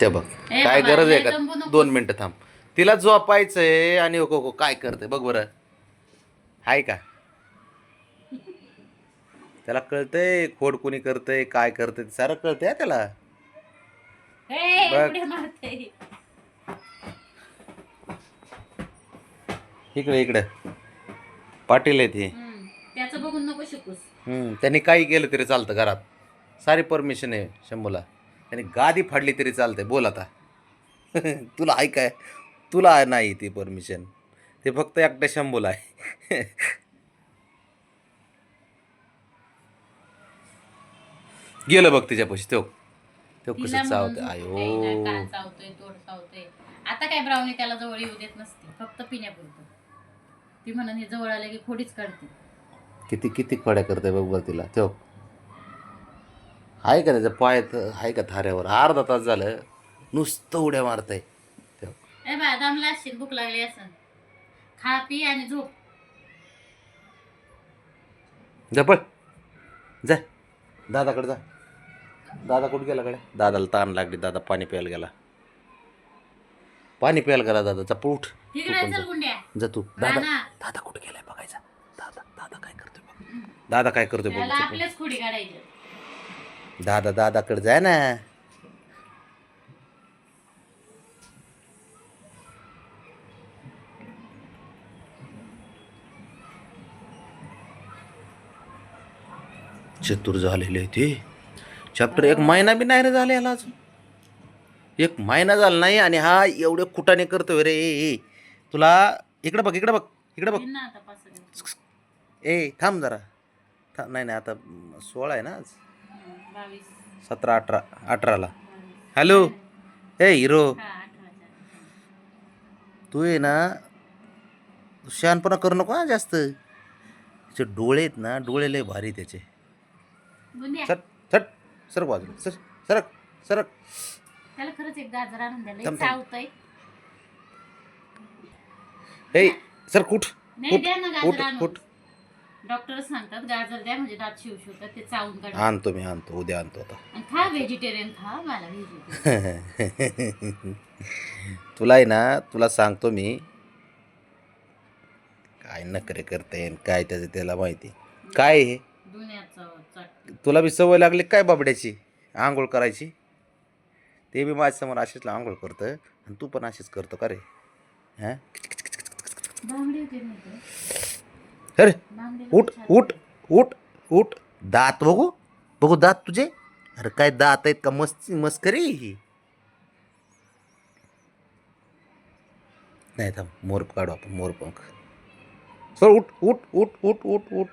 ते बघ काय गरज आहे का 2 मिनिटं थांब तिला झोपायचंय आणि हो काय करते बघ बरं हाय का त्याला कळतंय खोड कोणी करतंय काय करतंय सारं कळतंय त्याला बघ इकडे इकडे पाटील आहेत हे त्याचं बघून नको शिकूस. त्यांनी काही केलं तरी चालतं घरात सारी परमिशन आहे शंभूला त्यांनी गादी फाडली तरी चालतंय बोल आता तुला आहे काय तुला नाही ती परमिशन ते फक्त एकट्या शंभूला आहे गेलं बघ तिच्यापाशी तो कसं चावतंय आयो चावतोय आता काय ब्राउनी त्याला जवळ येऊ देत नसते फक्त पिण्यापुरतं ती म्हणून हे जवळ आलं की खोडीच काढते. किती किती खड्या करते बघ बरं तिला तो आहे का त्याच्या पायात आहे का थाऱ्यावर अर्धा तास झालं नुसतं उड्या मारतंय ए बा दमला असशील भूक लागली असं खा पी आणि झोप. जपळ जा दादाकडे जा दादा कुठे गेला कडे दादाला ताण लागली दादा पाणी प्यायला गेला दादा चप्पल उठ जा तू दादा दादा कुठे गेलाय बघायचा दादा दादा काय करतोय बघ दादा काय करतोय बघ आपल्याच खोडी काढायची दादा दादाकडे जाय ना चतुर झालेले आहे ते चॅप्टर 1 महिना बी नाही रे झाले याला अजून 1 महिना झाला नाही आणि हा एवढे कुटाने करतोय रे तुला इकडे बघ इकडे बघ इकडे बघ ए थांब जरा नाही नाही आता 16 आहे ना आज 17 18 18ला हॅलो ए हिरो तू आहे ना शहाणपणा करू नको हा जास्त त्याचे डोळे आहेत ना डोळे लय भारी त्याचे सर सर सरक बाजूला सर सरक सरक त्याला खरंच एक गाजर आणून द्यायला चावतंय ए सर कुठ नाही द्या ना गाजर आणून डॉक्टर सांगतात गाजर द्या म्हणजे दात शिवतात ते चावून काढ आणतो मी आणतो उद्या आणतो आता आणि खा व्हेजिटेरियन खा मला व्हेजिटेरियन तुला आहे ना तुला सांगतो मी काय नखरे करते काय त्याचं त्याला माहिती काय हे तुला बी सवय लागली काय बाबड्याची आंघोळ करायची ते बी माझ्यासमोर अशीच आंघोळ करतं आणि तू पण अशीच करतो का रे हां अरे उठ उठ उठ उठ दात बघू बघू दात तुझे अरे काय दात आहेत का मस्करी ही नाही थांब मोर काढू आपण मोरपंख सर उठ उठ उठ उठ उठ उठ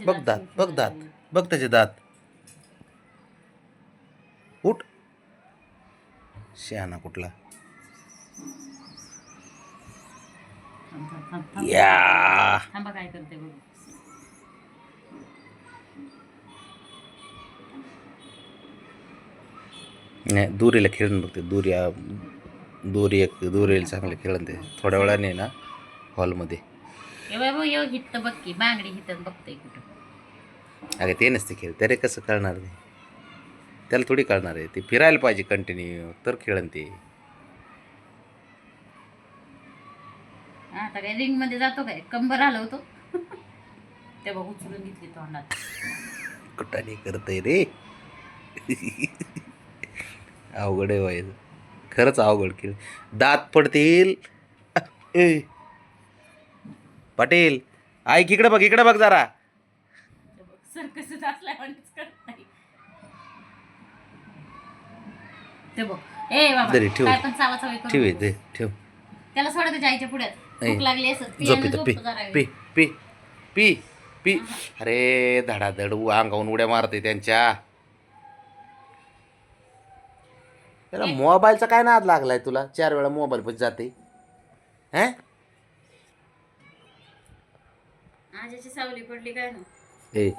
बघ दात बघ त्याचे दात उठ शहाणा कुठला या काय करते बघ नाही दुरीला खेळून बघते दुरीला चांगलं खेळून ते थोड्या वेळाने ना हॉलमध्ये बघ की बांगडी हिथं बघतोय कुठं अरे ते नसते खेळ तरी कसं कळणार ते त्याला थोडी कळणार आहे ते फिरायला पाहिजे कंटिन्यू तर खेळन ते आता काय रिंग मध्ये जातो काय कंबर हलवतो तेव्हा उचलून घेतली तोंडात कुठाने करतय रे अवघड आहे व्हायचं खरंच अवघड खेळ दात पडतील ए पाटील ऐक इकडे बघ जरा सर्कस असल्यावानीच करत नाही ते बघ ए बाबा काय पण चावाचावी करू ठेव त्याला सोडा त्याच्या आईच्या पुढ्यात भूक लागली असत झोप पी पी पी पी अरे धडाधड अंगावून उड्या मारते त्यांच्या त्याला मोबाईलचा काय नाद लागलाय तुला 4 वेळा मोबाईल पण जाते हा आजाची सावली पडली काय ना ए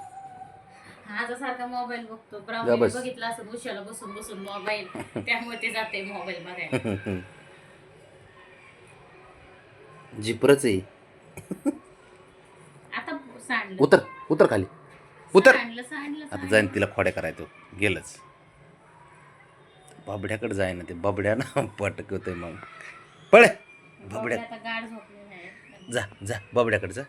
आजा सारखा मोबाईल बघतो ब्राउन बघितला असं उशाला बसून बसून मोबाईल त्यामुळे ते जाते मोबाईल बघायला जिपरच आहे आता सांडलं उतर खाली उतर सांडलं आता जाईन तिला खोड्या करायचो गेलंच बाबड्याकडे जाय ना ते बाबड्यानं पटकवतोय मग पळ बाबड्या आता गाड झोपलेला आहे जा जा बाबड्याकडे जा